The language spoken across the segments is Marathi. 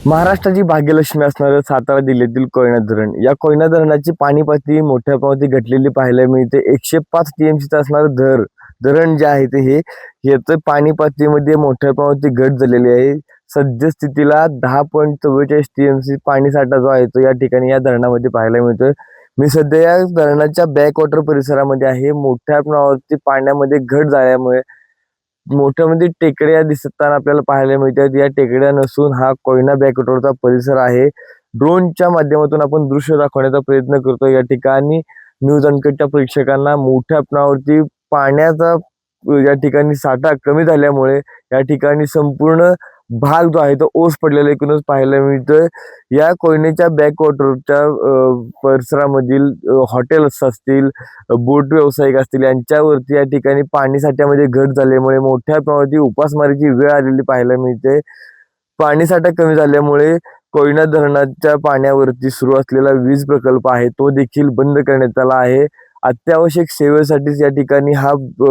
महाराष्ट्राची भाग्यलक्ष्मी असणारं सातारा जिल्ह्यातील कोयना धरण, या कोयना धरणाची पाणी पातळी मोठ्या प्रमाणात घटलेली पाहायला मिळते. 105 टीएमसीचं असणारं धरण जे आहे ते याचं पाणी पातळीमध्ये मोठ्या प्रमाणात घट झालेली आहे. सद्यस्थितीला 10.44 टीएमसी पाणी साठा जो आहे तो या ठिकाणी या धरणामध्ये पाहायला मिळतोय. मी सध्या या धरणाच्या बॅकवॉटर परिसरामध्ये आहे. मोठ्या प्रमाणावरती पाण्यामध्ये घट झाल्यामुळे मोठ्यामध्ये टेकड्या दिसताना आपल्याला पाहायला मिळतात. या टेकड्या नसून हा कोयना बॅकवॉटरचा परिसर आहे. ड्रोनच्या माध्यमातून आपण दृश्य दाखवण्याचा प्रयत्न करतो. या ठिकाणी न्यूज अनकटच्या प्रेक्षकांना मोठ्या प्रमाणावरती पाण्याचा या ठिकाणी साठा कमी झाल्यामुळे या ठिकाणी संपूर्ण भाग जो आहे तो ओस पडलेला एकूणच पाहायला मिळतोय. या कोयनेच्या बॅकवॉटरच्या परिसरामधील हॉटेल्स असतील, बोट व्यावसायिक असतील, यांच्यावरती या ठिकाणी पाणी साठ्यामध्ये घट झाल्यामुळे मोठ्या प्रमाणात उपासमारीची वेळ आलेली पाहायला मिळते. पाणीसाठा कमी झाल्यामुळे कोयना धरणाच्या पाण्यावरती सुरू असलेला वीज प्रकल्प आहे तो देखील बंद करण्यात आला आहे. अत्यावश्यक सेवेसाठीच या ठिकाणी हा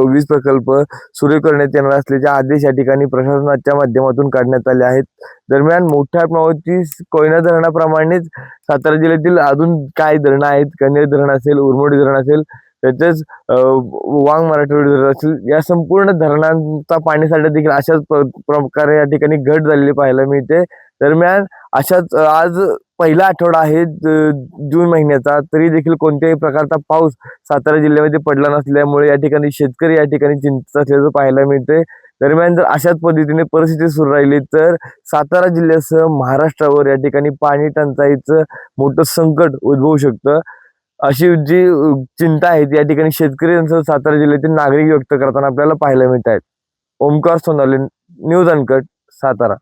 वीज प्रकल्प सुरू करण्यात येणार असल्याचे आदेश या ठिकाणी प्रशासनाच्या माध्यमातून काढण्यात आले आहेत. दरम्यान मोठ्या प्रमाणावरती कोयना धरणाप्रमाणेच सातारा जिल्ह्यातील अजून काय धरणं आहेत, कन्हेर धरण असेल, उरमोडी धरण असेल, तसेच वांग मराठवाडी धरण असेल, या संपूर्ण धरणांचा पाणीसाठा देखील अशाच प्रकारे या ठिकाणी घट झालेली पाहायला मिळते. दरम्यान अशाच आज पहिला आठवडा आहे जून महिन्याचा, तरी देखील कोणत्याही प्रकारचा पाऊस सातारा जिल्ह्यामध्ये पडला नसल्यामुळे या ठिकाणी शेतकरी या ठिकाणी चिंतित असल्याचं पाहायला मिळते. दरम्यान जर अशाच पद्धतीने परिस्थिती सुरू राहिली तर सातारा जिल्ह्यासह महाराष्ट्रावर या ठिकाणी पाणी टंचाईचं मोठं संकट उद्भवू शकतं, अशी जी चिंता आहे ती या ठिकाणी शेतकऱ्यांसह सातारा जिल्ह्यातील नागरिक व्यक्त करताना आपल्याला पाहायला मिळत आहेत. ओमकार सोनाले, न्यूज अनकट, सातारा.